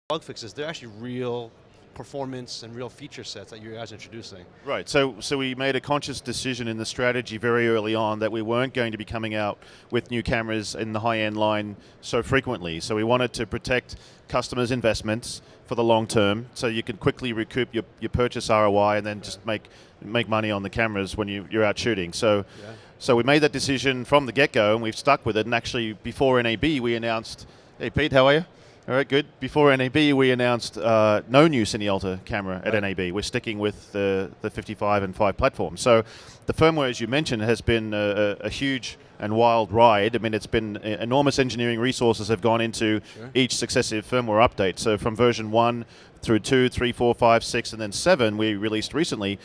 bug fixes. They're actually real performance and real feature sets that you guys are introducing. Right, so we made a conscious decision in the strategy very early on that we weren't going to be coming out with new cameras in the high-end line so frequently. So we wanted to protect customers' investments for the long term, so you can quickly recoup your purchase ROI and then just make money on the cameras when you're out shooting. So we made that decision from the get-go, and we've stuck with it. And actually, before NAB, we announced, hey Pete, how are you? All right, good. Before NAB, we announced no new Cinealta camera at NAB. We're sticking with the 55 and 5 platform. So the firmware, as you mentioned, has been a huge and wild ride. I mean, it's been enormous engineering resources have gone into each successive firmware update. So from version 1 through 2, 3, 4, 5, 6, and then 7, we released recently.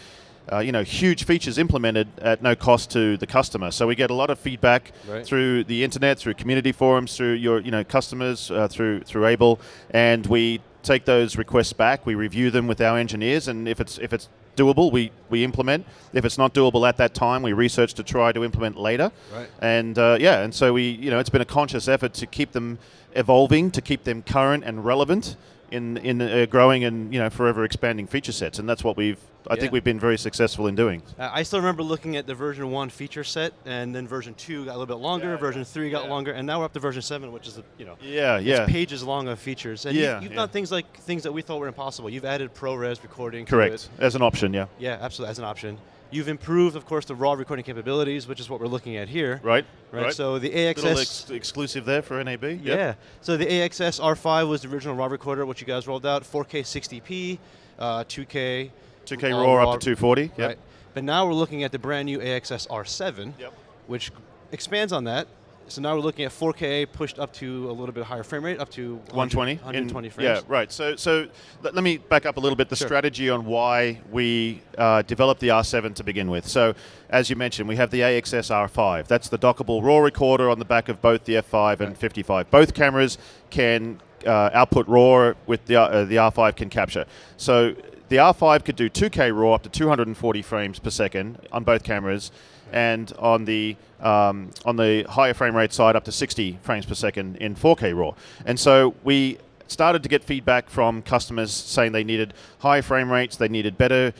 Huge features implemented at no cost to the customer. So we get a lot of feedback through the internet, through community forums, through your customers, through Abel, and we take those requests back. We review them with our engineers, and if it's doable, we implement. If it's not doable at that time, we research to try to implement later. Right. And and so it's been a conscious effort to keep them evolving, to keep them current and relevant in growing and forever expanding feature sets, and that's what I think we've been very successful in doing. I still remember looking at the version 1 feature set, and then version 2 got a little bit longer, version 3 got longer, and now we're up to version 7, which is it's pages long of features. And you've done things that we thought were impossible. You've added ProRes recording. Correct, to it. As an option, yeah. Yeah, absolutely, as an option. You've improved, of course, the raw recording capabilities, which is what we're looking at here. Right. So the AXS... Little exclusive there for NAB. Yeah. So the AXS R5 was the original raw recorder, which you guys rolled out, 4K 60p, 2K... 2K raw up to 240. Right. But now we're looking at the brand new AXS R7, which expands on that. So now we're looking at 4K pushed up to a little bit higher frame rate, up to 120 frames. Yeah, right. So let me back up a little bit, the strategy on why we developed the R7 to begin with. So as you mentioned, we have the AXS R5. That's the dockable RAW recorder on the back of both the F5 and 55. Both cameras can output RAW with the R5 can capture. So the R5 could do 2K RAW up to 240 frames per second on both cameras, and on the higher frame rate side up to 60 frames per second in 4K RAW. And so we started to get feedback from customers saying they needed higher frame rates, they needed better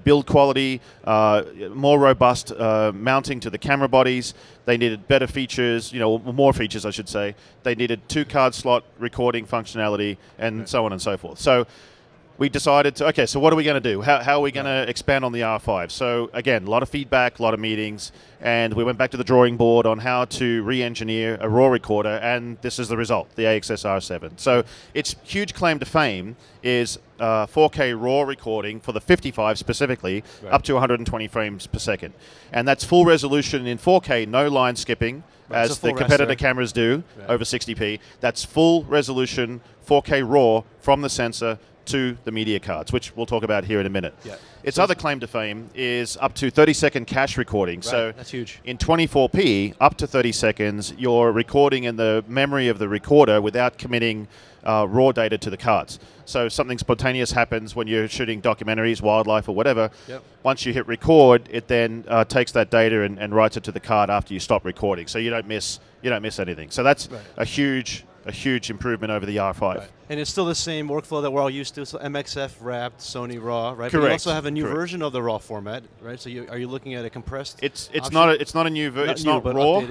build quality, more robust mounting to the camera bodies, they needed better features, more features I should say. They needed 2-card slot recording functionality, and so on and so forth. So we decided to, so what are we going to do? How are we going to expand on the R5? So again, a lot of feedback, a lot of meetings, and we went back to the drawing board on how to re-engineer a RAW recorder, and this is the result, the AXS R7. So its huge claim to fame is 4K RAW recording for the 55 specifically, up to 120 frames per second. And that's full resolution in 4K, no line skipping, as the competitor cameras do, over 60p. That's full resolution 4K RAW from the sensor to the media cards, which we'll talk about here in a minute. Its other claim to fame is up to 30-second cache recording. So that's huge. In 24p, up to 30 seconds, you're recording in the memory of the recorder without committing raw data to the cards. So something spontaneous happens when you're shooting documentaries, wildlife, or whatever. Once you hit record, it then takes that data and writes it to the card after you stop recording. So you don't miss anything. So that's a huge improvement over the R5. And it's still the same workflow that we're all used to, so MXF wrapped, Sony RAW, right? Correct. But you also have a new version of the RAW format, right? So are you looking at a compressed It's not a new version. It's not RAW.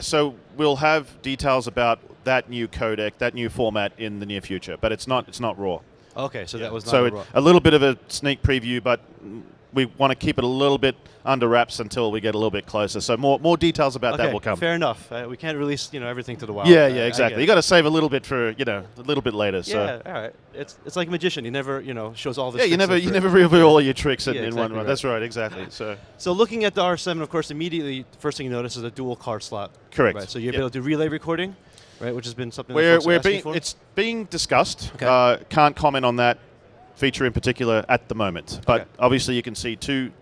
So we'll have details about that new codec, that new format in the near future, but it's not RAW. Okay, so that was not RAW. A little bit of a sneak preview, but we want to keep it a little bit under wraps until we get a little bit closer. So more details about that will come. Fair enough. We can't release everything to the wild. Yeah, exactly. You got to save a little bit for a little bit later. Yeah, all right. It's like a magician. He never shows all this. Yeah, you never reveal all your tricks in one run. Right. That's right, exactly. So looking at the R7, of course, immediately first thing you notice is a dual card slot. Correct. Right. So you're able to do relay recording, right? Which has been something that folks are asking for. It's being discussed. Can't comment on that feature in particular at the moment, but obviously you can see two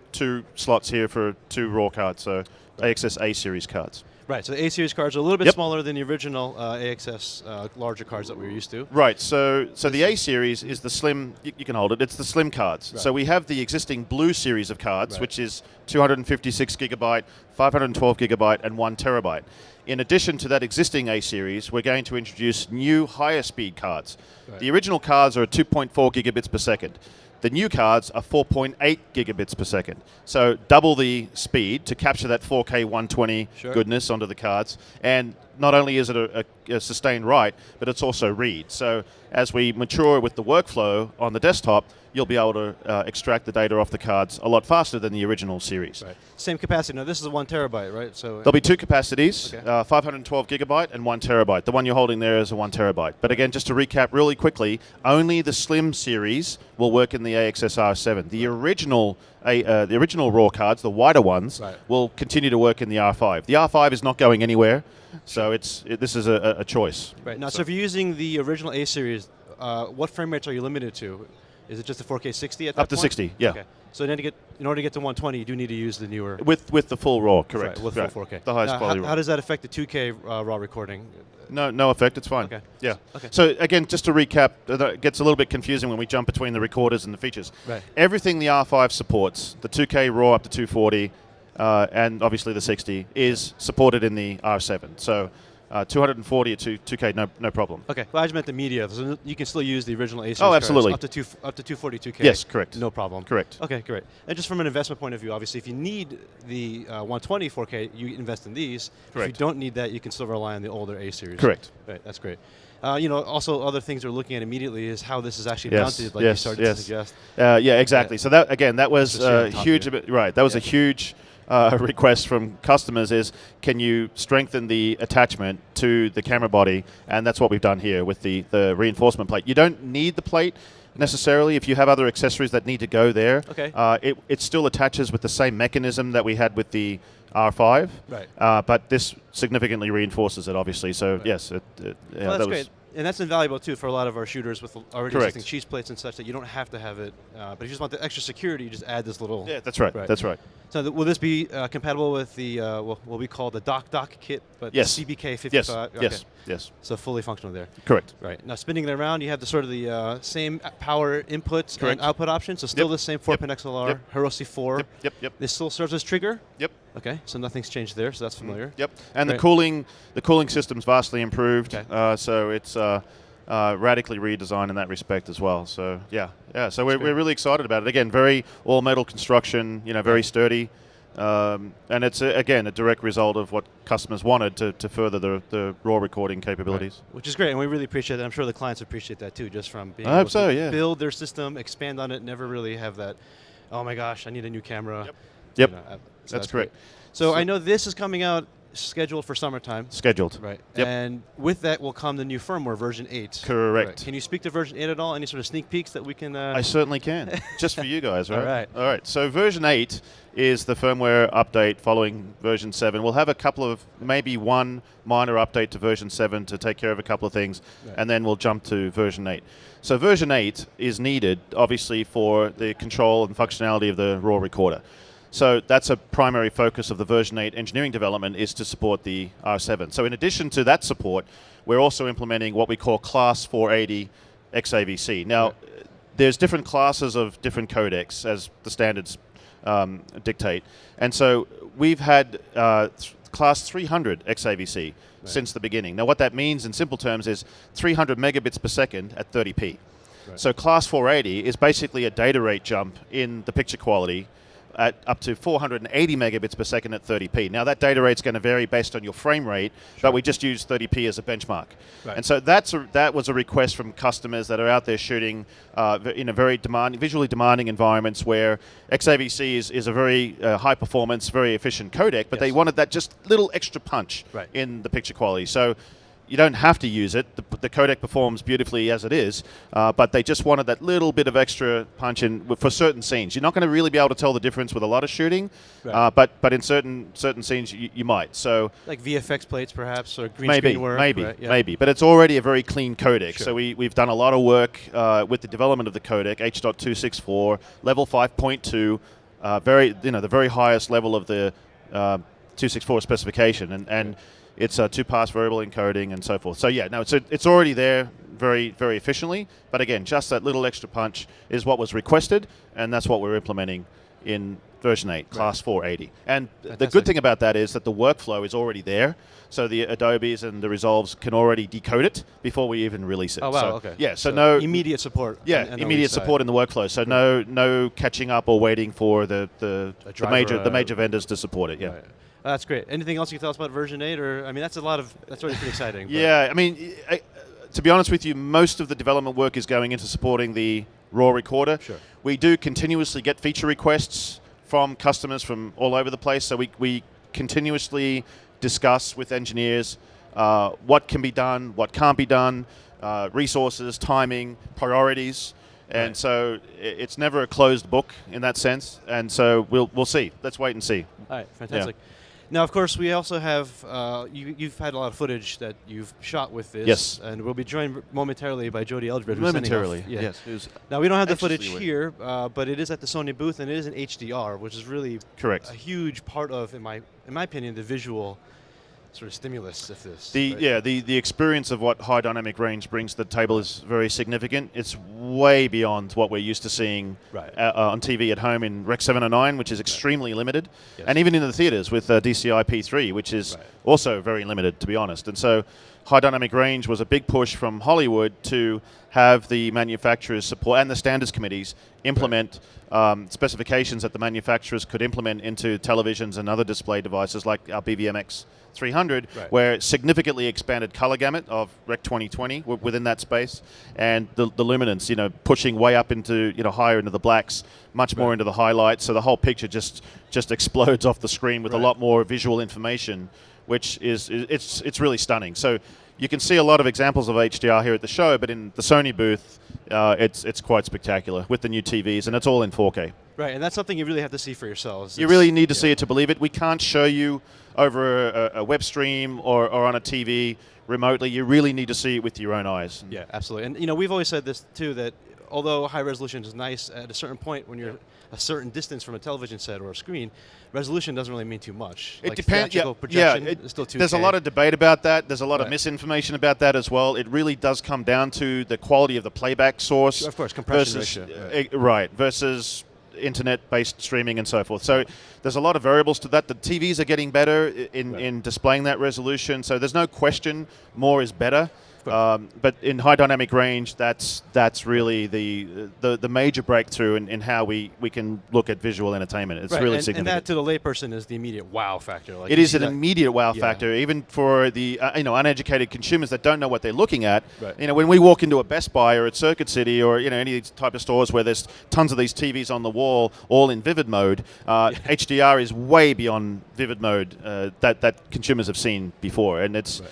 slots here for 2 RAW cards, so AXS A series cards. Right, so the A-series cards are a little bit smaller than the original AXS larger cards that we were used to. Right, so the A-series is the slim, you can hold it, it's the slim cards. Right. So we have the existing blue series of cards, which is 256 gigabyte, 512 gigabyte, and 1 terabyte. In addition to that existing A-series, we're going to introduce new higher speed cards. Right. The original cards are 2.4 gigabits per second. The new cards are 4.8 gigabits per second. So double the speed to capture that 4K 120 goodness onto the cards. And not only is it a sustained write, but it's also read. So as we mature with the workflow on the desktop, you'll be able to extract the data off the cards a lot faster than the original series. Right. Same capacity. Now this is a 1 terabyte, right? So there'll be two capacities, 512 gigabyte and 1 terabyte. The one you're holding there is a 1 terabyte. But again, just to recap really quickly, only the slim series will work in the AXS R7. The original RAW cards, the wider ones, will continue to work in the R5. The R5 is not going anywhere, so this is a choice. Right. Now, so if you're using the original A series, what frame rates are you limited to? Is it just a 4K 60 at that point? Up to 60, yeah. Okay. So in order to get to 120, you do need to use the newer... With the full RAW, correct. Right, with full 4K. The highest quality RAW. How does that affect the 2K RAW recording? No effect, it's fine. Okay. Yeah. Okay. So again, just to recap, it gets a little bit confusing when we jump between the recorders and the features. Right. Everything the R5 supports, the 2K RAW up to 240, and obviously the 60, is supported in the R7. So 240 to 2K, no problem. Okay, well I just meant the media. So you can still use the original A series absolutely. cards up to 240, 2K. Yes, correct. No problem. Correct. Okay, great. And just from an investment point of view, obviously, if you need the 120 4K, you invest in these. Correct. If you don't need that, you can still rely on the older A series. Correct. Right, that's great. Also other things we're looking at immediately is how this is actually mounted, like you started to suggest. Yeah, exactly. So that was huge. Right, that was a huge request from customers is, can you strengthen the attachment to the camera body? And that's what we've done here with the reinforcement plate. You don't need the plate necessarily if you have other accessories that need to go there. Okay. It still attaches with the same mechanism that we had with the R5. Right. But this significantly reinforces it, obviously. So yes, well, that's great. And that's invaluable too for a lot of our shooters with already existing cheese plates and such, that you don't have to have it. But if you just want the extra security, you just add this little. Yeah, that's right. That's right. So will this be compatible with the what we call the dock kit, but yes. the CBK 55? Yes. Okay. Yes. So fully functional there. Correct. Right. Now spinning it around, you have the sort of the same power inputs and output options. So still the same 4-pin XLR, Hiroshi 4. Yep. This still serves as trigger. Yep. Okay. So nothing's changed there. So that's familiar. Yep. And the cooling system's vastly improved. Okay. So it's radically redesigned in that respect as well. So yeah. So we're really excited about it. Again, very all metal construction. Very sturdy. And it's again a direct result of what customers wanted to further the raw recording capabilities. Right. Which is great, and we really appreciate that. I'm sure the clients appreciate that too, just from being able to build their system, expand on it, never really have that, oh my gosh, I need a new camera. Yep. So that's correct. So I know this is coming out scheduled for summertime. Scheduled. Right. Yep. And with that will come the new firmware, version 8. Correct. Right. Can you speak to version 8 at all? Any sort of sneak peeks that we can... I certainly can, just for you guys, right? All right. So version 8 is the firmware update following version 7. We'll have maybe one minor update to version 7 to take care of a couple of things, and then we'll jump to version 8. So version 8 is needed, obviously, for the control and functionality of the RAW recorder. So that's a primary focus of the version 8 engineering development, is to support the R7. So in addition to that support, we're also implementing what we call Class 480 XAVC. Now, there's different classes of different codecs as the standards dictate. And so we've had Class 300 XAVC since the beginning. Now, what that means in simple terms is 300 megabits per second at 30p. So Class 480 is basically a data rate jump in the picture quality at up to 480 megabits per second at 30p. Now that data rate's going to vary based on your frame rate, but we just use 30p as a benchmark. And so that was a request from customers that are out there shooting in a very visually demanding environments where XAVC is a very high performance, very efficient codec, but they wanted that just little extra punch in the picture quality. So you don't have to use it. The codec performs beautifully as it is, but they just wanted that little bit of extra punch in for certain scenes. You're not going to really be able to tell the difference with a lot of shooting, but in certain scenes you might. So like VFX plates, perhaps, or green screen work. Maybe. But it's already a very clean codec. So we've done a lot of work with the development of the codec, H.264, level 5.2, the very highest level of the 264 specification, and it's a 2-pass variable encoding and so forth. So yeah, no, it's already there very, very efficiently. But again, just that little extra punch is what was requested, and that's what we're implementing in version 8, Class 480. And the good thing about that is that the workflow is already there. So the Adobes and the Resolves can already decode it before we even release it. Oh, wow, so, okay. Yeah, so no... immediate support. Yeah, immediate support in the workflow. So no catching up or waiting for the major vendors to support it, yeah. Right. That's great. Anything else you can tell us about version 8? Or, I mean, that's already pretty exciting. Yeah, I mean, to be honest with you, most of the development work is going into supporting the RAW recorder. Sure. We do continuously get feature requests from customers from all over the place, so we continuously discuss with engineers what can be done, what can't be done, resources, timing, priorities, and so it's never a closed book in that sense. And so we'll see. Let's wait and see. All right, fantastic. Yeah. Now, of course, we also have you've had a lot of footage that you've shot with this. Yes. And we'll be joined momentarily by Jody Eldred. Momentarily, yes. Now, we don't have the footage here, but it is at the Sony booth, and it is in HDR, which is really a huge part of, in my opinion, the visual sort of stimulus of this. The experience of what high dynamic range brings to the table is very significant. It's way beyond what we're used to seeing on TV at home in Rec 709, which is extremely limited, and even in the theaters with DCI P3, which is also very limited, to be honest. And so high dynamic range was a big push from Hollywood to have the manufacturers support and the standards committees implement specifications that the manufacturers could implement into televisions and other display devices like our BVMX 300, where it significantly expanded color gamut of Rec 2020 within that space, and the luminance, pushing way up into, higher into the blacks, much more into the highlights, so the whole picture just explodes off the screen with a lot more visual information, which it's really stunning. So you can see a lot of examples of HDR here at the show, but in the Sony booth, it's quite spectacular with the new TVs, and it's all in 4K. Right, and that's something you really have to see for yourselves. You really need to see it to believe it. We can't show you over a web stream or on a TV remotely. You really need to see it with your own eyes. Yeah, absolutely. And we've always said this too, that although high resolution is nice, at a certain point when you're a certain distance from a television set or a screen, resolution doesn't really mean too much. It depends. Projection is still 2K. There's a lot of debate about that. There's a lot of misinformation about that as well. It really does come down to the quality of the playback source. Of course, compression ratio. Versus internet-based streaming and so forth. So there's a lot of variables to that. The TVs are getting better in displaying that resolution. So there's no question more is better. But in high dynamic range, that's really the major breakthrough in how we can look at visual entertainment. It's really significant. And that to the layperson is the immediate wow factor. It is an immediate wow factor, even for the uneducated consumers that don't know what they're looking at. When we walk into a Best Buy or at Circuit City or any type of stores where there's tons of these TVs on the wall, all in vivid mode, HDR is way beyond vivid mode that consumers have seen before, and it's.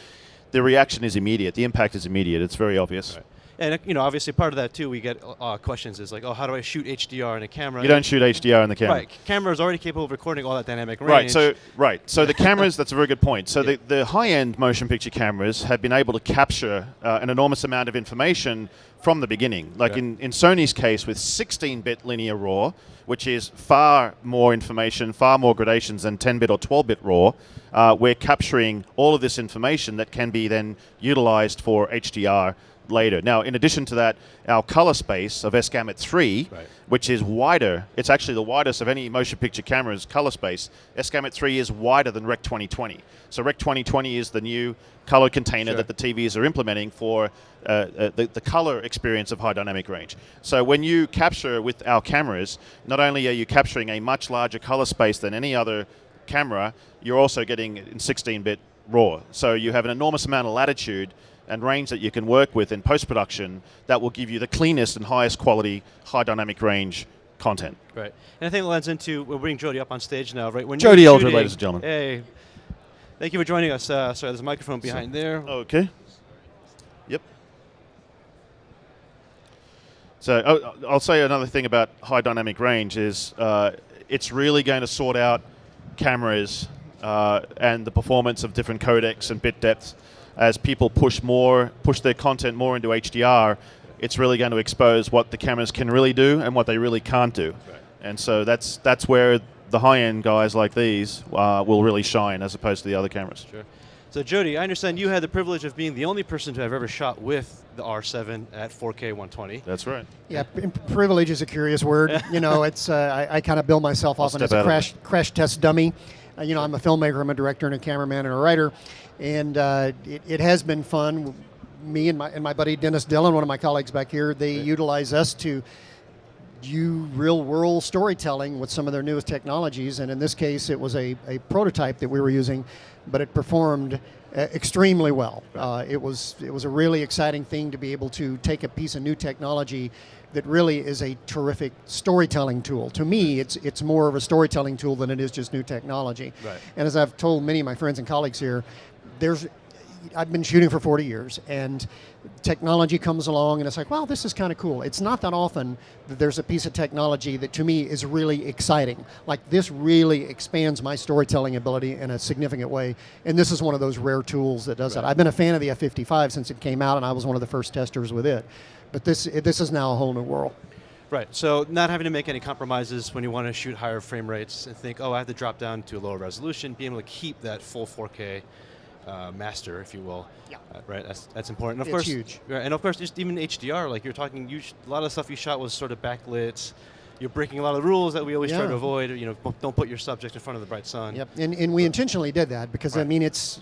The reaction is immediate. The impact is immediate. It's very obvious. And obviously part of that too, we get questions is like, how do I shoot HDR in a camera? You don't shoot HDR in the camera. Right. Camera is already capable of recording all that dynamic range. So the cameras. That's a very good point. So the high-end motion picture cameras have been able to capture an enormous amount of information from the beginning. Like in Sony's case with 16-bit linear RAW, which is far more information, far more gradations than 10-bit or 12-bit RAW. We're capturing all of this information that can be then utilized for HDR later. Now, in addition to that, our color space of S-Gamut 3, which is wider, it's actually the widest of any motion picture camera's color space. S-Gamut 3 is wider than Rec 2020. So Rec 2020 is the new color container that the TVs are implementing for the color experience of high dynamic range. So when you capture with our cameras, not only are you capturing a much larger color space than any other camera, you're also getting in 16-bit RAW. So you have an enormous amount of latitude and range that you can work with in post-production that will give you the cleanest and highest quality high dynamic range content. Right. And I think it lends into, we'll bring Jody up on stage now, right? When Jody Eldred, ladies and gentlemen. Hey. Thank you for joining us. Sorry, there's a microphone behind there. Okay. Yep. So I'll say another thing about high dynamic range is it's really going to sort out cameras and the performance of different codecs and bit depths. As people push their content more into HDR, it's really going to expose what the cameras can really do and what they really can't do. And so that's where the high-end guys like these will really shine as opposed to the other cameras. Sure. So Jody, I understand you had the privilege of being the only person to have ever shot with the R7 at 4K 120. That's right. Yeah, privilege is a curious word. You know, it's I kind of bill myself often as a crash test dummy. You know, I'm a filmmaker, I'm a director and a cameraman and a writer, and it has been fun. Me and my buddy Dennis Dillon, one of my colleagues back here, they utilize us to do real-world storytelling with some of their newest technologies, and in this case, it was a prototype that we were using, but it performed extremely well. It was a really exciting thing to be able to take a piece of new technology that really is a terrific storytelling tool. To me, it's more of a storytelling tool than it is just new technology. Right. And as I've told many of my friends and colleagues here, I've been shooting for 40 years, and technology comes along and it's like, wow, this is kind of cool. It's not that often that there's a piece of technology that to me is really exciting. Like, this really expands my storytelling ability in a significant way, and this is one of those rare tools that does that. I've been a fan of the F55 since it came out, and I was one of the first testers with it. But this is now a whole new world. Right, so not having to make any compromises when you want to shoot higher frame rates and think, oh, I have to drop down to a lower resolution, being able to keep that full 4K master, if you will. Yeah. Right, that's important. It's huge. Right, and of course, just even HDR, like you're talking, a lot of the stuff you shot was sort of backlit. You're breaking a lot of the rules that we always try to avoid. You know, don't put your subject in front of the bright sun. Yep, and we intentionally did that because I mean, it's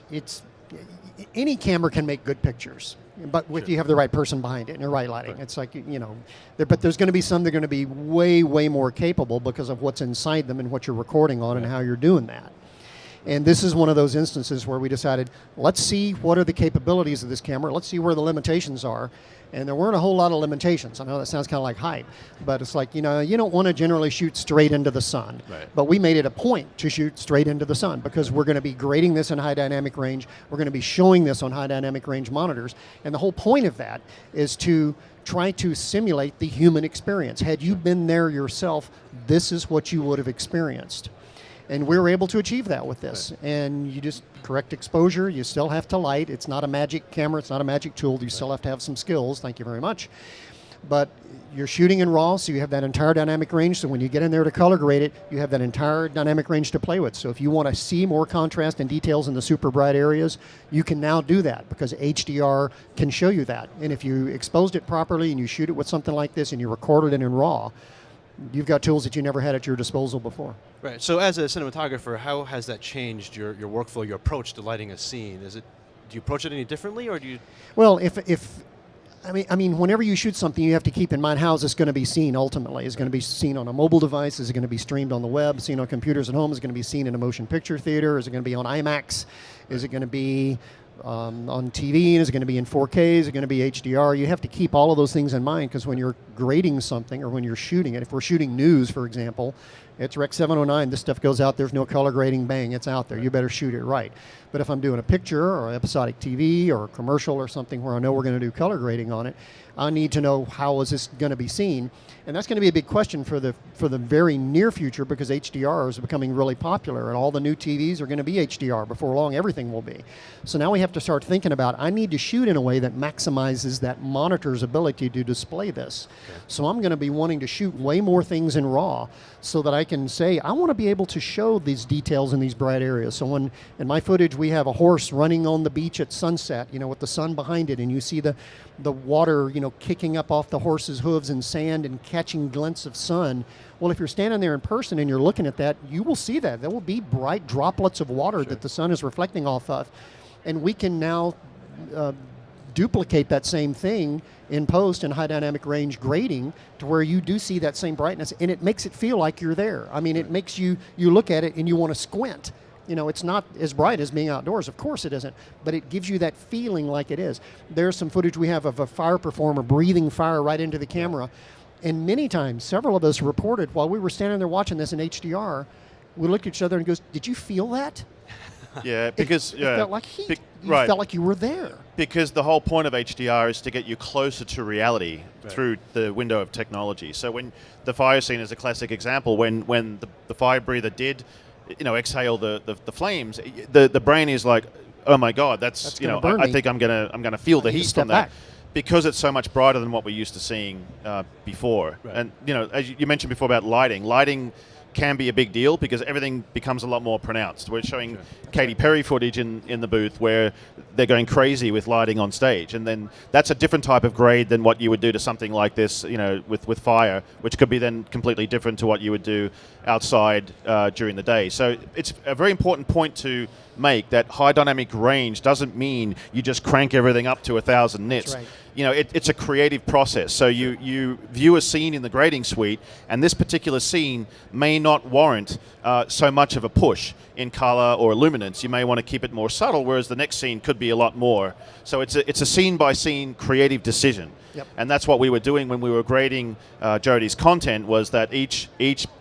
any camera can make good pictures, but if you have the right person behind it and the right lighting, it's like, you know, but there's going to be some that are going to be way more capable because of what's inside them and what you're recording on and how you're doing that. And this is one of those instances where we decided, let's see what are the capabilities of this camera, let's see where the limitations are. And there weren't a whole lot of limitations. I know that sounds kind of like hype, but it's like, you know, you don't want to generally shoot straight into the sun. Right. But we made it a point to shoot straight into the sun because we're going to be grading this in high dynamic range. We're going to be showing this on high dynamic range monitors. And the whole point of that is to try to simulate the human experience. Had you been there yourself, this is what you would have experienced. And we were able to achieve that with this. Right. And you just correct exposure. You still have to light. It's not a magic camera. It's not a magic tool. You still have to have some skills. Thank you very much. But you're shooting in RAW, so you have that entire dynamic range. So when you get in there to color grade it, you have that entire dynamic range to play with. So if you want to see more contrast and details in the super bright areas, you can now do that because HDR can show you that. And if you exposed it properly and you shoot it with something like this and you recorded it in RAW, you've got tools that you never had at your disposal before. Right. So as a cinematographer, how has that changed your workflow, your approach to lighting a scene? Do you approach it any differently, or do you? Well, I mean, whenever you shoot something, you have to keep in mind how is this going to be seen ultimately. Is it going to be seen on a mobile device? Is it going to be streamed on the web, seen on computers at home? Is it going to be seen in a motion picture theater? Is it going to be on IMAX? Is it going to be on TV? Is it going to be in 4K? Is it going to be HDR? You have to keep all of those things in mind because when you're grading something or when you're shooting it, if we're shooting news, for example, it's Rec 709, this stuff goes out, there's no color grading, bang, it's out there. You better shoot it right. But if I'm doing a picture or episodic TV or a commercial or something where I know we're going to do color grading on it, I need to know how is this going to be seen. And that's going to be a big question for the very near future because HDR is becoming really popular and all the new TVs are going to be HDR. Before long, everything will be. So now we have to start thinking about, I need to shoot in a way that maximizes that monitor's ability to display this. Okay. So I'm going to be wanting to shoot way more things in RAW so that I can say, I want to be able to show these details in these bright areas. So in my footage, we have a horse running on the beach at sunset, you know, with the sun behind it, and you see the water, you know, kicking up off the horse's hooves and sand and catching glints of sun. Well, if you're standing there in person and you're looking at that, you will see that. There will be bright droplets of water that the sun is reflecting off of. And we can now duplicate that same thing in post and high dynamic range grading to where you do see that same brightness, and it makes it feel like you're there. I mean, it makes you look at it and you want to squint. You know, it's not as bright as being outdoors. Of course it isn't, but it gives you that feeling like it is. There's some footage we have of a fire performer breathing fire right into the camera. And many times, several of us reported while we were standing there watching this in HDR, we looked at each other and goes, did you feel that? Yeah, because it felt like heat. You felt like you were there. Because the whole point of HDR is to get you closer to reality through the window of technology. So when the fire scene is a classic example, when the fire breather did, you know, exhale the flames, the brain is like, oh my God, that's you know, I think I'm gonna feel the heat from that. Because it's so much brighter than what we're used to seeing before. Right. And you know, as you mentioned before about lighting can be a big deal because everything becomes a lot more pronounced. We're showing Katy Perry footage in the booth where they're going crazy with lighting on stage, and then that's a different type of grade than what you would do to something like this, with fire, which could be then completely different to what you would do outside during the day. So it's a very important point to make that high dynamic range doesn't mean you just crank everything up to 1,000 nits. That's right. It's a creative process. So you view a scene in the grading suite, and this particular scene may not warrant so much of a push in color or luminance. You may want to keep it more subtle, whereas the next scene could be a lot more. So it's a scene by scene creative decision. Yep. And that's what we were doing when we were grading Jody's content, was that each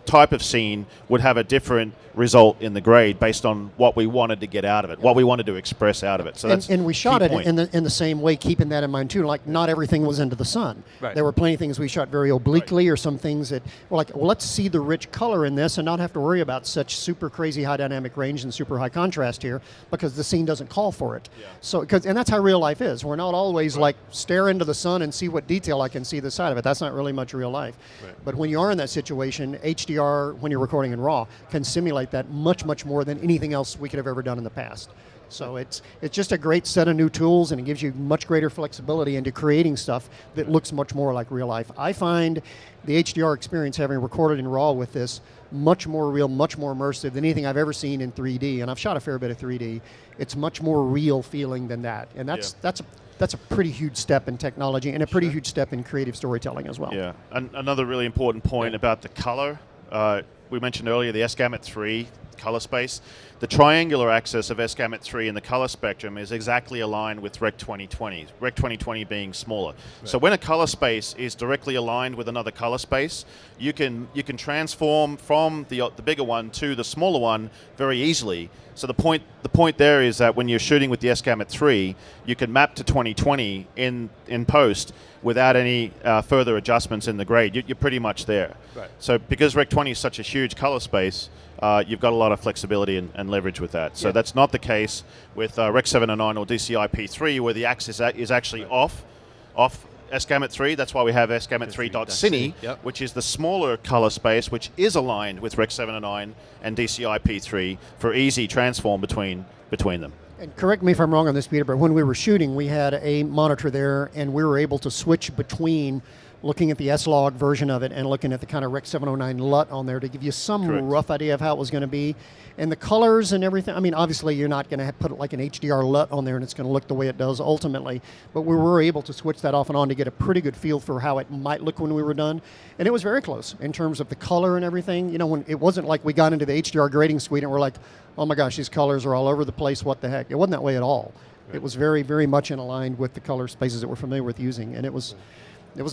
type of scene would have a different result in the grade based on what we wanted to get out of it, what we wanted to express out of it. So and we shot it in the same way, keeping that in mind too. Like, not everything was into the sun. Right. There were plenty of things we shot very obliquely, or some things that were like, well, let's see the rich color in this and not have to worry about such super crazy high dynamic range and super high contrast here, because the scene doesn't call for it. Yeah. So, and that's how real life is. We're not always like stare into the sun and see what detail I can see the side of it. That's not really much real life. Right. But when you are in that situation, HDR, when you're recording in RAW, can simulate that much more than anything else we could have ever done in the past. So it's just a great set of new tools, and it gives you much greater flexibility into creating stuff that looks much more like real life. I find the HDR experience, having recorded in RAW with this, much more real, much more immersive than anything I've ever seen in 3D. And I've shot a fair bit of 3D. It's much more real feeling than that. And that's a pretty huge step in technology, and a pretty huge step in creative storytelling as well. Yeah, and another really important point about the color. We mentioned earlier the S-Gamut 3 color space. The triangular axis of S-Gamut 3 in the color spectrum is exactly aligned with Rec 2020, Rec 2020 being smaller. Right. So when a color space is directly aligned with another color space, you can transform from the bigger one to the smaller one very easily. So the point there is that when you're shooting with the S-Gamut 3, you can map to 2020 in post without any further adjustments in the grade. You're pretty much there. Right. So because Rec 20 is such a huge color space, you've got a lot of flexibility and leverage with that. So that's not the case with Rec 709 or DCI P3, where the axis is actually off S-Gamut 3. That's why we have S-Gamut 3.Cine, which is the smaller color space, which is aligned with Rec 709 and DCI P3 for easy transform between them. And correct me if I'm wrong on this, Peter, but when we were shooting, we had a monitor there, and we were able to switch between looking at the S-Log version of it and looking at the kind of Rec 709 LUT on there to give you some rough idea of how it was going to be. And the colors and everything, I mean, obviously you're not going to put like an HDR LUT on there and it's going to look the way it does ultimately, but we were able to switch that off and on to get a pretty good feel for how it might look when we were done. And it was very close in terms of the color and everything. You know, when it wasn't like we got into the HDR grading suite and we're like, oh my gosh, these colors are all over the place, what the heck. It wasn't that way at all. Right. It was very, very much in aligned with the color spaces that we're familiar with using, and it was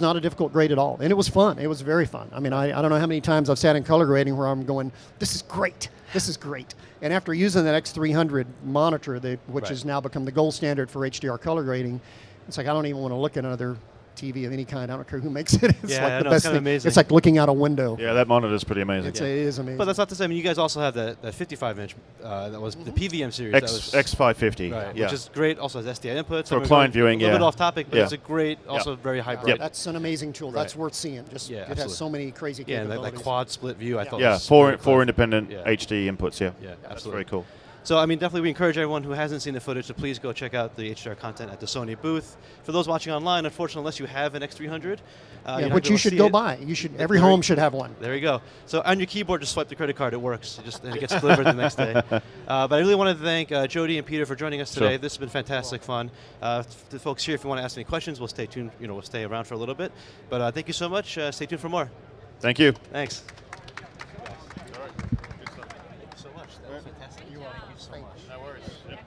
not a difficult grade at all. And it was fun. It was very fun. I mean, I don't know how many times I've sat in color grading where I'm going, this is great. This is great. And after using that X300 monitor, which has now become the gold standard for HDR color grading, it's like I don't even want to look at another TV of any kind. I don't care who makes it. It's like the best thing. Amazing. It's like looking out a window. Yeah, that monitor is pretty amazing. It is amazing. But that's not the same. You guys also have that 55-inch. That was the PVM series. X550. Right, which is great. Also has SDI inputs. For client viewing, a little bit off topic, but it's a great, also very hybrid. That's an amazing tool. That's worth seeing. Just it has so many crazy capabilities. Yeah, and that quad split view, I thought. Yeah, four independent HD inputs. Yeah, that's very cool. So, I mean, definitely we encourage everyone who hasn't seen the footage to please go check out the HDR content at the Sony booth. For those watching online, unfortunately, unless you have an X300, which you should go buy. You should. Every home should have one. There you go. So on your keyboard, just swipe the credit card. It works. And it gets delivered the next day. But I really want to thank Jody and Peter for joining us today. This has been fantastic fun. The folks here, if you want to ask any questions, we'll stay tuned. We'll stay around for a little bit. But thank you so much. Stay tuned for more. Thank you. Thanks. No worries. Yep.